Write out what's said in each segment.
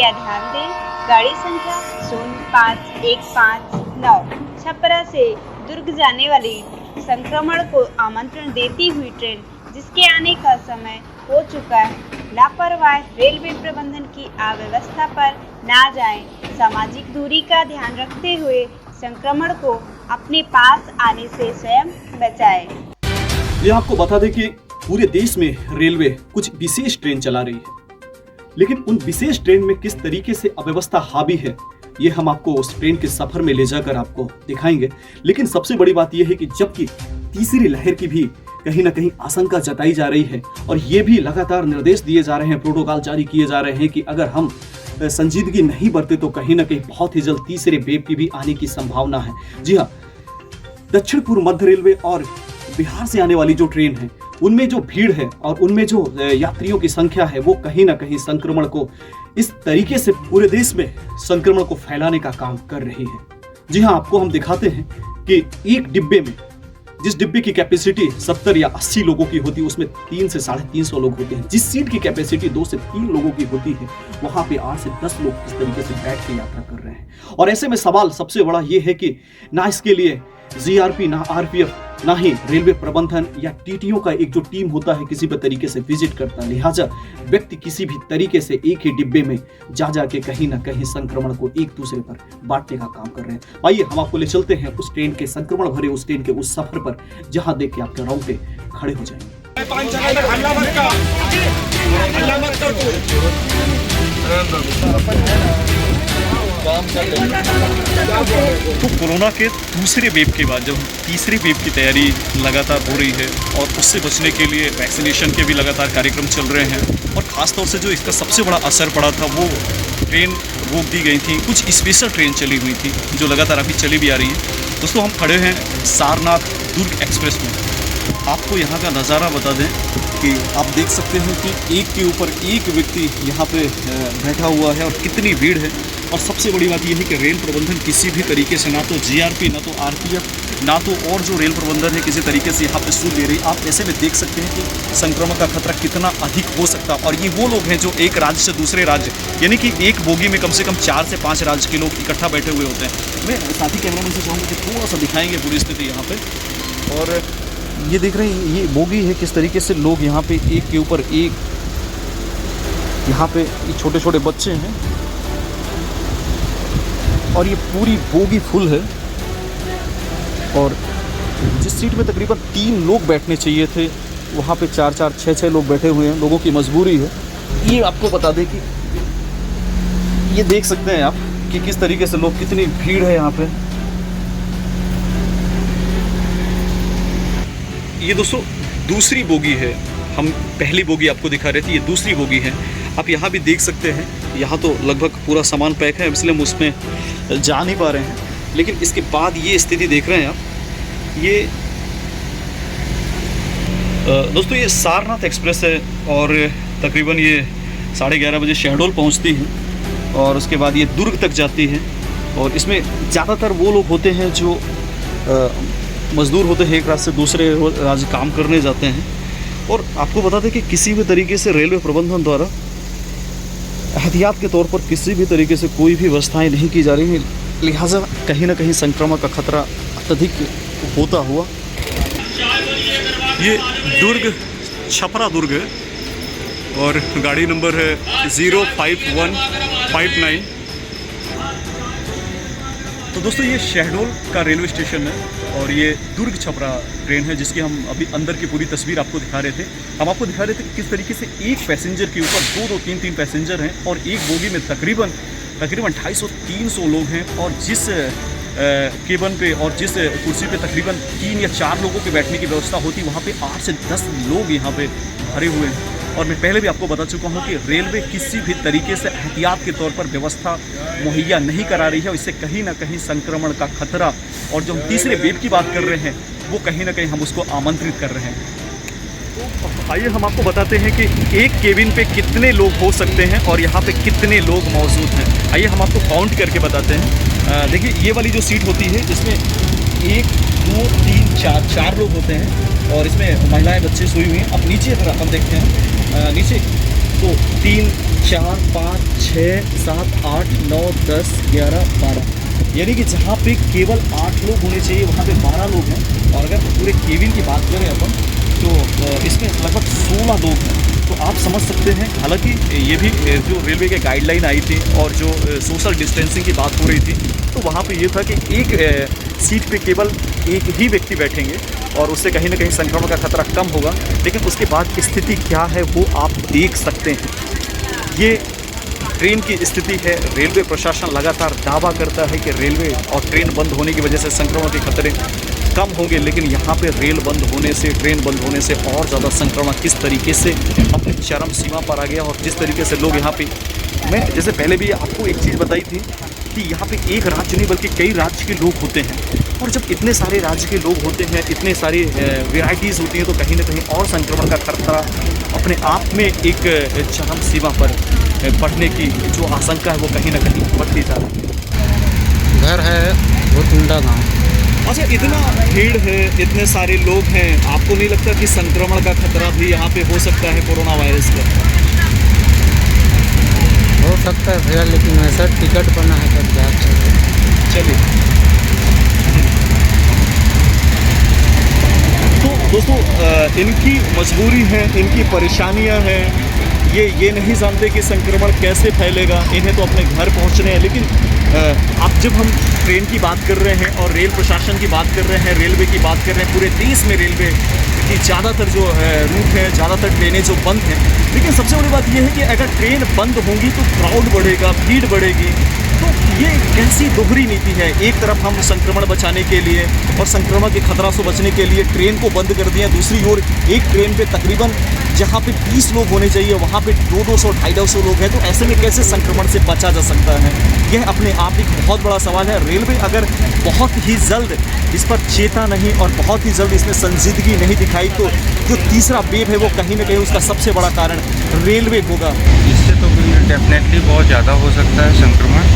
कृपया ध्यान दें, गाड़ी संख्या 05159 छपरा से दुर्ग जाने वाली संक्रमण को आमंत्रण देती हुई ट्रेन जिसके आने का समय हो चुका है, लापरवाह रेलवे प्रबंधन की अव्यवस्था पर ना जाएं। सामाजिक दूरी का ध्यान रखते हुए संक्रमण को अपने पास आने से स्वयं बचाएं। ये आपको बता दें कि पूरे देश में रेलवे कुछ विशेष ट्रेन चला रही है, लेकिन उन विशेष ट्रेन में किस तरीके से अव्यवस्था हावी है ये हम आपको उस ट्रेन के सफर में ले जाकर आपको दिखाएंगे। लेकिन सबसे बड़ी बात यह है कि जबकि तीसरी लहर की भी कहीं ना कहीं आशंका जताई जा रही है और ये भी लगातार निर्देश दिए जा रहे हैं, प्रोटोकॉल जारी किए जा रहे हैं कि अगर हम संजीदगी नहीं बरते तो कहीं ना कहीं बहुत ही जल्द तीसरे वेव की भी आने की संभावना है। जी हाँ, दक्षिण पूर्व मध्य रेलवे और बिहार से आने वाली जो ट्रेन है उनमें जो भीड़ है और उनमें जो यात्रियों की संख्या है वो कहीं ना कहीं संक्रमण को इस तरीके से पूरे देश में संक्रमण को फैलाने का काम कर रही है। जी हाँ, आपको हम दिखाते हैं कि एक डिब्बे में जिस डिब्बे की कैपेसिटी 70 या 80 लोगों की होती है उसमें 3 से 350 लोग होते हैं। जिस सीट की कैपेसिटी 2 से 3 लोगों की होती है वहां पे 8 से 10 लोग इस तरीके से बैठ के यात्रा कर रहे हैं। और ऐसे में सवाल सबसे बड़ा ये है कि ना इसके लिए जीआरपी, ना आरपीएफ, ना ही रेलवे प्रबंधन या टीटीओ का एक जो टीम होता है किसी भी तरीके से विजिट करता। लिहाजा व्यक्ति किसी भी तरीके से एक ही डिब्बे में जा के कहीं ना कहीं संक्रमण को एक दूसरे पर बांटने का काम कर रहे हैं। आइए हम आपको ले चलते हैं उस ट्रेन के संक्रमण भरे उस ट्रेन के उस सफर पर जहां देख के आपके रोंगटे खड़े हो जाएंगे। तो कोरोना के दूसरे वेव के बाद जब तीसरे वेव की तैयारी लगातार हो रही है और उससे बचने के लिए वैक्सीनेशन के भी लगातार कार्यक्रम चल रहे हैं और ख़ासतौर से जो इसका सबसे बड़ा असर पड़ा था वो ट्रेन रोक दी गई थी, कुछ स्पेशल ट्रेन चली हुई थी जो लगातार अभी चली भी आ रही है। दोस्तों, हम खड़े हैं सारनाथ दुर्ग एक्सप्रेस में। आपको यहाँ का नज़ारा बता दें कि आप देख सकते हैं कि एक के ऊपर एक व्यक्ति यहाँ पे बैठा हुआ है और कितनी भीड़ है। और सबसे बड़ी बात यह है कि रेल प्रबंधन किसी भी तरीके से ना तो जीआरपी, ना तो आरपीएफ, ना तो और जो रेल प्रबंधन है किसी तरीके से यहाँ पे सूद ले रही। आप ऐसे में देख सकते हैं कि संक्रमण का खतरा कितना अधिक हो सकता है। और ये वो लोग हैं जो एक राज्य से दूसरे राज्य, यानी कि एक बोगी में कम से कम 4 से 5 राज्य के लोग इकट्ठा बैठे हुए होते हैं। मैं साथी कैमरामैन से चाहूँगा कि थोड़ा सा दिखाएंगे पूरी स्थिति यहाँ पर। और ये देख रहे हैं ये बोगी है, किस तरीके से लोग यहाँ पे एक के ऊपर एक, यहाँ पे छोटे छोटे बच्चे हैं और ये पूरी बोगी फुल है। और जिस सीट में तकरीबन 3 लोग बैठने चाहिए थे वहाँ पे 4-4, 6-6 लोग बैठे हुए हैं। लोगों की मजबूरी है। ये आपको बता दें कि ये देख सकते हैं आप कि किस तरीके से लोग, कितनी भीड़ है यहाँ पे। ये दोस्तों दूसरी बोगी है, हम पहली बोगी आपको दिखा रहे थे, ये दूसरी बोगी है। आप यहाँ भी देख सकते हैं, यहाँ तो लगभग पूरा सामान पैक है इसलिए हम उसमें जा नहीं पा रहे हैं। लेकिन इसके बाद ये स्थिति देख रहे हैं आप, ये दोस्तों ये सारनाथ एक्सप्रेस है और तकरीबन ये 11:30 बजे शहडोल पहुँचती है और उसके बाद ये दुर्ग तक जाती है। और इसमें ज़्यादातर वो लोग होते हैं जो मज़दूर होते हैं, एक राज्य से दूसरे राज्य काम करने जाते हैं। और आपको बता दें कि किसी भी तरीके से रेलवे प्रबंधन द्वारा एहतियात के तौर पर किसी भी तरीके से कोई भी व्यवस्थाएं नहीं की जा रही हैं। लिहाजा कहीं ना कहीं संक्रमण का खतरा अत्यधिक होता हुआ। ये दुर्ग, छपरा दुर्ग है और गाड़ी नंबर है 05159। तो दोस्तों ये शहडोल का रेलवे स्टेशन है और ये दुर्ग छपरा ट्रेन है जिसकी हम अभी अंदर की पूरी तस्वीर आपको दिखा रहे थे। हम आपको दिखा रहे थे कि किस तरीके से एक पैसेंजर के ऊपर 2-2, 3-3 पैसेंजर हैं और एक बोगी में तकरीबन 250-300 लोग हैं। और जिस केबन पे और जिस कुर्सी पे तकरीबन 3 या 4 लोगों के बैठने की व्यवस्था होती, वहाँ पे 8 से 10 लोग यहाँ पे भरे हुए हैं। और मैं पहले भी आपको बता चुका हूँ कि रेलवे किसी भी तरीके से एहतियात के तौर पर व्यवस्था मुहैया नहीं करा रही है और इससे कहीं ना कहीं संक्रमण का खतरा, और जो हम तीसरे वेव की बात कर रहे हैं वो कहीं ना कहीं हम उसको आमंत्रित कर रहे हैं। तो आइए हम आपको बताते हैं कि एक केबिन पे कितने लोग हो सकते हैं और यहाँ पे कितने लोग मौजूद हैं। आइए हम आपको काउंट करके बताते हैं। देखिए ये वाली जो सीट होती है इसमें 1, 2, 3, 4 लोग होते हैं और इसमें महिलाएं, बच्चे सोई हुई हैं। अब नीचे अगर हम देखते हैं नीचे तो 3 4, 5, 6, 7, 8, 9, 10, 11, 12, यानी कि जहाँ पे केवल 8 लोग होने चाहिए वहाँ पे 12 लोग हैं। और अगर पूरे केबिन की बात करें अपन तो इसमें लगभग 16 लोग हैं। तो आप समझ सकते हैं, हालांकि ये भी जो रेलवे के गाइडलाइन आई थी और जो सोशल डिस्टेंसिंग की बात हो रही थी, तो वहाँ पे ये था कि एक सीट पे केवल एक ही व्यक्ति बैठेंगे और उससे कहीं ना कहीं संक्रमण का खतरा कम होगा। लेकिन उसके बाद स्थिति क्या है वो आप देख सकते हैं। ये ट्रेन की स्थिति है। रेलवे प्रशासन लगातार दावा करता है कि रेलवे और ट्रेन बंद होने की वजह से संक्रमण के खतरे कम होंगे, लेकिन यहाँ पे रेल बंद होने से, ट्रेन बंद होने से और ज़्यादा संक्रमण किस तरीके से अपनी चरम सीमा पर आ गया। और जिस तरीके से लोग यहाँ पे, मैं जैसे पहले भी आपको एक चीज़ बताई थी कि यहाँ पे एक राज्य नहीं बल्कि कई राज्य के लोग होते हैं। और जब इतने सारे राज्य के लोग होते हैं, इतने सारी वेराइटीज़ होती हैं, तो कहीं ना कहीं और संक्रमण का खतरा अपने आप में एक चरम सीमा पर बढ़ने की जो आशंका है वो कहीं ना कहीं बढ़ती जा रही है। घर है भूतमुंडा गाँव। अच्छा, इतना भीड़ है, इतने सारे लोग हैं, आपको नहीं लगता कि संक्रमण का खतरा भी यहाँ पे हो सकता है कोरोना वायरस का? हो सकता है भैया, लेकिन ऐसा टिकट बना है तब क्या चलिए। तो दोस्तों, इनकी मजबूरी है, इनकी परेशानियां हैं। ये नहीं जानते कि संक्रमण कैसे फैलेगा, इन्हें तो अपने घर पहुंचने हैं। लेकिन अब जब हम ट्रेन की बात कर रहे हैं और रेल प्रशासन की बात कर रहे हैं, रेलवे की बात कर रहे हैं, पूरे देश में रेलवे की ज़्यादातर जो रूट है, ज़्यादातर ट्रेनें जो बंद हैं। लेकिन सबसे बड़ी बात यह है कि अगर ट्रेन बंद होंगी तो क्राउड बढ़ेगा, भीड़ बढ़ेगी। तो ये कैसी दोहरी नीति है? एक तरफ हम संक्रमण बचाने के लिए और संक्रमण के खतरा से बचने के लिए ट्रेन को बंद कर दिया, दूसरी ओर एक ट्रेन पे तकरीबन जहाँ पे 20 लोग होने चाहिए वहाँ पे 200, 250 लोग हैं। तो ऐसे में कैसे संक्रमण से बचा जा सकता है? यह अपने आप एक बहुत बड़ा सवाल है। रेलवे अगर बहुत ही जल्द इस पर चेता नहीं और बहुत ही जल्द इसमें संजीदगी नहीं दिखाई तो जो तीसरा वेव है वो कहीं ना कहीं उसका सबसे बड़ा कारण रेलवे होगा। इससे तो डेफिनेटली बहुत ज़्यादा हो सकता है संक्रमण।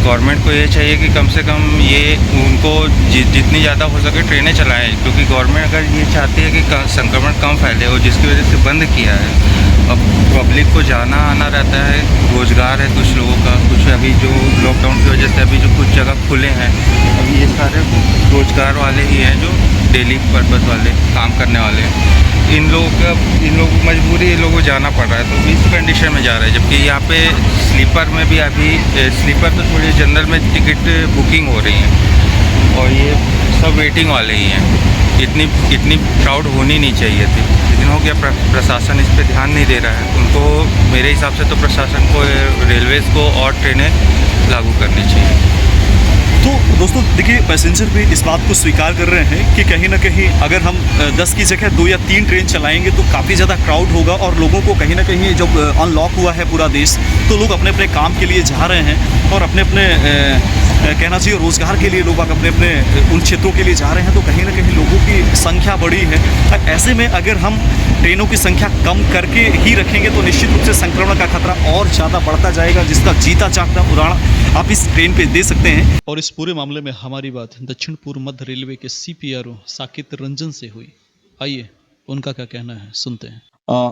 गवर्नमेंट को ये चाहिए कि कम से कम ये उनको जितनी ज़्यादा हो सके ट्रेनें चलाएं, क्योंकि गवर्नमेंट अगर ये चाहती है कि संक्रमण कम फैले और जिसकी वजह से बंद किया है। अब पब्लिक को जाना आना रहता है, रोज़गार है कुछ लोगों का, कुछ अभी जो लॉकडाउन की वजह से अभी जो कुछ जगह खुले हैं, अभी ये सारे रोज़गार वाले ही हैं जो डेली पर्पज़ वाले काम करने वाले हैं। इन लोगों की मजबूरी, इन लोगों को जाना पड़ रहा है, तो इस कंडीशन में जा रहा है। जबकि यहाँ पे स्लीपर में भी अभी स्लीपर तो थोड़ी जनरल में टिकट बुकिंग हो रही है और ये सब वेटिंग वाले ही हैं। इतनी क्राउड होनी नहीं चाहिए थी, लेकिन हो गया। प्रशासन इस पर ध्यान नहीं दे रहा है। उनको मेरे हिसाब से तो प्रशासन को रेलवेज़ को और ट्रेनें लागू करनी चाहिए। तो दोस्तों देखिए, पैसेंजर भी इस बात को स्वीकार कर रहे हैं कि कहीं ना कहीं अगर हम 10 की जगह 2 या 3 ट्रेन चलाएंगे तो काफ़ी ज़्यादा क्राउड होगा और लोगों को कहीं ना कहीं जब अनलॉक हुआ है पूरा देश तो लोग अपने अपने काम के लिए जा रहे हैं और अपने अपने कहना चाहिए रोज़गार के लिए लोग अपने अपने उन क्षेत्रों के लिए जा रहे हैं। तो कहीं ना कहीं लोगों की संख्या बढ़ी है। ऐसे में अगर हम ट्रेनों की संख्या कम करके ही रखेंगे तो निश्चित रूप से संक्रमण का खतरा और ज़्यादा बढ़ता जाएगा, जिसका जीता जागता उदाहरण आप इस ट्रेन पे दे सकते हैं। और इस पूरे मामले में हमारी बात दक्षिण पूर्व मध्य रेलवे के CPRO साकेत रंजन से हुई। आइए उनका क्या कहना है, सुनते हैं।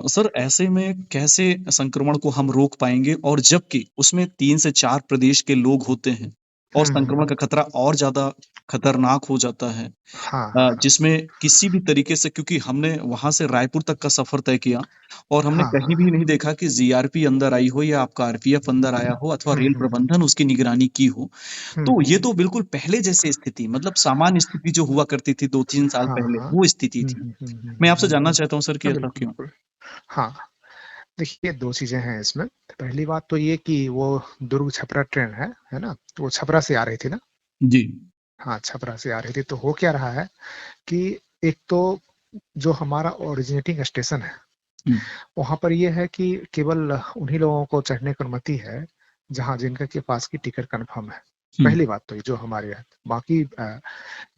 सर, ऐसे में कैसे संक्रमण को हम रोक पाएंगे और जबकि उसमें 3 से 4 प्रदेश के लोग होते हैं और संक्रमण का खतरा और ज्यादा खतरनाक हो जाता है। जिसमें किसी भी तरीके से, क्योंकि हमने वहां से रायपुर तक का सफर तय किया और हमने कहीं भी नहीं देखा कि GRP अंदर आई हो या आपका RPF अंदर आया हो अथवा रेल प्रबंधन उसकी निगरानी की हो। तो ये तो बिल्कुल पहले जैसे स्थिति, मतलब सामान्य स्थिति जो हुआ करती थी 2-3 साल पहले, वो स्थिति थी। मैं आपसे जानना चाहता हूँ सर कि ऐसा क्यों? हाँ, देखिए 2 चीजें हैं इसमें। पहली बात तो ये कि वो दुर्ग छपरा ट्रेन है ना? वो छपरा से आ रही थी ना? जी हाँ, छपरा से आ रही थी। तो हो क्या रहा है कि एक तो जो हमारा ओरिजिनेटिंग स्टेशन है वहां पर ये है कि केवल उन्हीं लोगों को चढ़ने की अनुमति है जहां जिनका के पास की टिकट कंफर्म है। पहली बात तो ये जो हमारे है। बाकी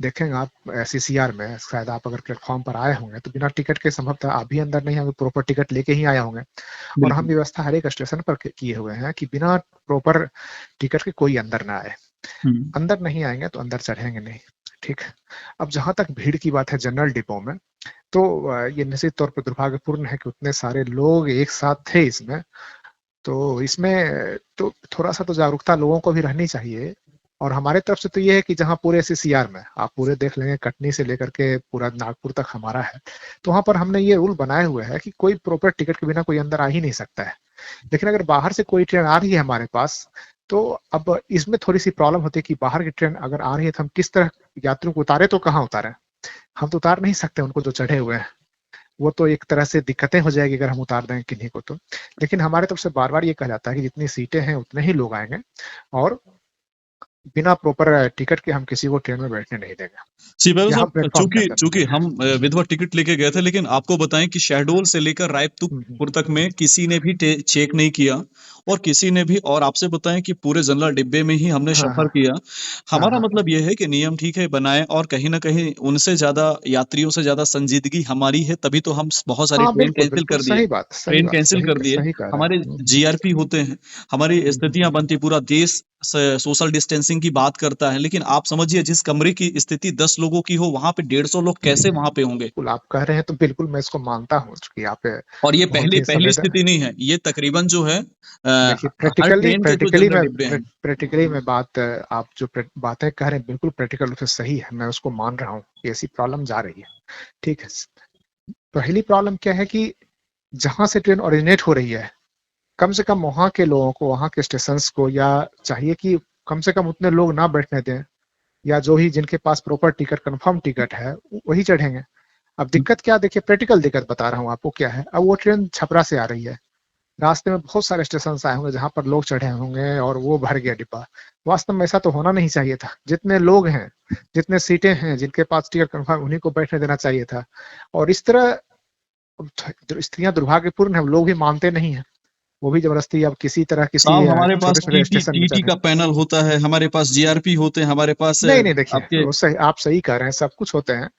देखेंगे आप CCR में, शायद आप अगर प्लेटफॉर्म पर आए होंगे तो बिना टिकट के संभवतः आप भी अंदर नहीं होंगे, प्रॉपर टिकट लेके ही आए होंगे। और हम व्यवस्था हर एक स्टेशन पर किए हुए हैं कि बिना प्रॉपर टिकट के कोई अंदर ना आए। अंदर नहीं आएंगे तो अंदर चढ़ेंगे नहीं। ठीक। अब जहां तक भीड़ की बात है जनरल डिपो में, तो ये निश्चित तौर पर दुर्भाग्यपूर्ण है कि उतने सारे लोग एक साथ थे इसमें तो इसमें तो थोड़ा सा तो जागरूकता लोगों को भी रहनी चाहिए। और हमारे तरफ से तो ये है कि जहाँ पूरे सीसीआर में आप पूरे देख लेंगे, कटनी से लेकर के पूरा नागपुर तक हमारा है, तो वहां पर हमने ये रूल बनाए हुए है कि कोई प्रॉपर टिकट के बिना कोई अंदर आ ही नहीं सकता है। लेकिन अगर बाहर से कोई ट्रेन आ रही है हमारे पास, तो अब इसमें थोड़ी सी प्रॉब्लम होती है कि बाहर की ट्रेन अगर आ रही है तो हम किस तरह यात्रियों को उतारे, तो कहाँ उतारे, हम तो उतार नहीं सकते उनको जो चढ़े हुए हैं। वो तो एक तरह से दिक्कतें हो जाएगी अगर हम उतार दें किन्हीं को तो। लेकिन हमारे तरफ से बार बार ये कहा जाता है कि जितनी सीटें हैं उतने ही लोग आएंगे, और बिना प्रॉपर टिकट के हम किसी को ट्रेन में बैठने नहीं देंगे। जी भैरव यहाँ साहब, प्लेटफॉर्म के चूंकि अंदर। चूंकि हम विधवा टिकट लेके गए थे, लेकिन आपको बताएं कि शहडोल से लेकर रायपुर तक में किसी ने भी चेक नहीं किया, और किसी ने भी, और आपसे बताएं कि पूरे जनरल डिब्बे में ही हमने हाँ, सफर हाँ, किया। हमारा हाँ, मतलब यह है कि नियम ठीक है बनाए, और कहीं ना कहीं उनसे ज्यादा, यात्रियों से ज्यादा संजीदगी हमारी है, तभी तो हम बहुत सारी हाँ, ट्रेन बिल्कुल कैंसिल बिल्कुल कर दिए, सही बात, सही ट्रेन बात, कैंसिल कर दिए। सही कह रहे हमारे हैं। जीआरपी होते हैं, हमारी स्थितियां बनती, पूरा देश सोशल डिस्टेंसिंग की बात करता है, लेकिन आप समझिए जिस कमरे की स्थिति 10 लोगों की हो, वहां पे 150 लोग कैसे वहां पे होंगे। बिल्कुल आप कह रहे हैं तो बिल्कुल मैं इसको मानता हूँ कि यहाँ पे और ये बहुत ही पहली स्थिति नहीं है, ये तकरीबन जो है देखिए हर ट्रेन के जो जनरल डिब्बे हैं। प्रैक्टिकली में बात, आप जो बातें कह रहे हैं बिल्कुल प्रैक्टिकल रूप से सही है, मैं उसको मान रहा हूँ कि ऐसी प्रॉब्लम जा रही है। ठीक है, पहली प्रॉब्लम क्या है कि जहां से ट्रेन ओरिजिनेट हो रही है, कम से कम वहां के लोगों को, वहां के स्टेशन को या चाहिए कि कम से कम उतने लोग ना बैठने दें, या जो ही जिनके पास प्रॉपर टिकट, कंफर्म टिकट है, वही चढ़ेंगे। अब दिक्कत क्या, देखिए प्रैक्टिकल दिक्कत बता रहा हूँ आपको क्या है। अब वो ट्रेन छपरा से आ रही है, रास्ते में बहुत सारे स्टेशन आए होंगे जहां पर लोग चढ़े होंगे और वो भर गया डिब्बा। वास्तव में ऐसा तो होना नहीं चाहिए था। जितने लोग हैं, जितने सीटें हैं, जिनके पास टिकट कंफर्म, उन्हीं को बैठने देना चाहिए था। और इस तरह स्थितियां दुर्भाग्यपूर्ण है, लोग भी मानते नहीं है, वो भी जबरदस्ती अब किसी तरह किसी साहब, हमारे पास छोटे छोटे स्टेशन में टीटी चढ़े। का पैनल होता है, हमारे पास जीआरपी होते हैं, हमारे पास नहीं नहीं, देखिए आपके। वो सही, आप सही कह रहे हैं, सब कुछ होते हैं,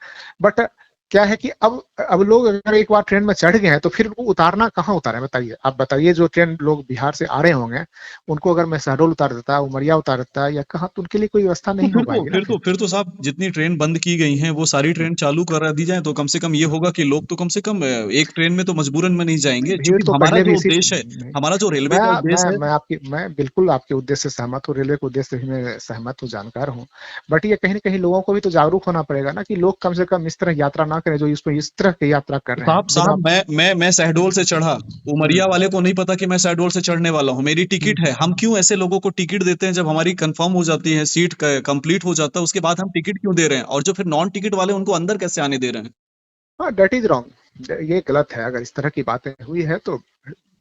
बट क्या है कि अब लोग अगर एक बार ट्रेन में चढ़ गए हैं तो फिर उनको उतारना कहाँ उतारे, बताइए आप बताइए। जो ट्रेन लोग बिहार से आ रहे होंगे, उनको अगर मैं शहडोल उतार देता, उमरिया उतार देता या कहाँ, तो उनके लिए कोई व्यवस्था नहीं हो पाएगी ना। फिर तो साहब, जितनी ट्रेन बंद की गई हैं वो सारी ट्रेन चालू करा दी जाए, तो कम से कम ये होगा कि लोग तो कम से कम एक ट्रेन में तो मजबूरन में नहीं जाएंगे, भीड़ क्योंकि तो हमारा पहले भी जो इसी, उद्देश्य है, हमारा जो रेलवे का उद्देश्य है। मैं बिल्कुल आपके उद्देश्य से सहमत हूँ, रेलवे के उद्देश्य से भी मैं सहमत हूँ, जानकार हूँ। बट ये कहीं ना कहीं लोगों को भी तो जागरूक होना पड़ेगा ना, कि लोग कम से कम इस तरह यात्रा ना करें, जो इस तरह की यात्रा कर रहे हैं। साहब, मैं शहडोल से चढ़ा, उमरिया वाले को नहीं पता कि मैं शहडोल से चढ़ने वाला हूँ, मेरी टिकट है। हम क्यों ऐसे लोगों को टिकट देते हैं जब हमारी कंफर्म हो जाती है, सीट कंप्लीट हो जाता है, उसके बाद हम टिकट क्यों दे रहे हैं? और जो फिर नॉन टिकट वाले, उनको अंदर कैसे आने दे रहे हैं? हाँ, दैट इज रॉन्ग, ये गलत है। अगर इस तरह की बातें हुई है तो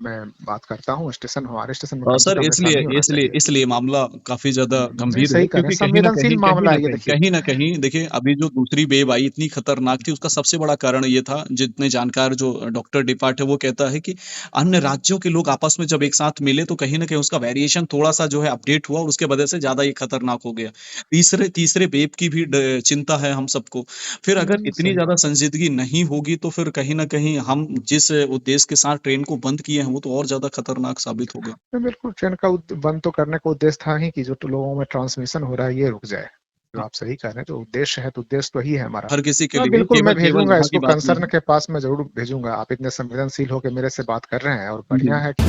मैं बात करता हूँ, स्टेशन, हमारे स्टेशन में कम से सर, कम ऐसा नहीं होना चाहिए। इसलिए मामला काफी ज्यादा नहीं, गंभीर है, सही कह रहे हैं, क्योंकि संवेदनशील मामला है ये, देखिए। कहीं ना कहीं देखिए, अभी जो दूसरी वेव आई इतनी खतरनाक थी, उसका सबसे बड़ा कारण ये था, जितने जानकार जो डॉक्टर डिपार्ट है वो कहता है कि अन्य राज्यों के लोग आपस में जब एक साथ मिले तो कहीं ना कहीं उसका वेरिएशन थोड़ा सा जो है अपडेट हुआ, और उसके वजह से ज्यादा ये खतरनाक हो गया। तीसरे वेव की भी चिंता है हम सबको। फिर अगर इतनी सही ज्यादा बात। संजीदगी नहीं होगी तो फिर कहीं ना कहीं हम जिस उद्देश्य के साथ ट्रेन को बंद किए हैं वो तो और ज्यादा खतरनाक साबित होगा। बिल्कुल, ट्रेन का बंद तो करने का उद्देश्य था ही कि जो तो लोगों में ट्रांसमिशन हो रहा है ये रुक जाए। जो आप सही कह रहे हैं, जो उद्देश्य है, तो उद्देश्य तो ही है हमारा। हर किसी के हाँ, लिए, बिल्कुल मैं केवल भेजूंगा वहाँ की इसको, बात नहीं कंसर्न है। के पास मैं जरूर भेजूंगा। आप इतने संवेदनशील होकर मेरे से बात कर रहे हैं, और जी। बढ़िया है कि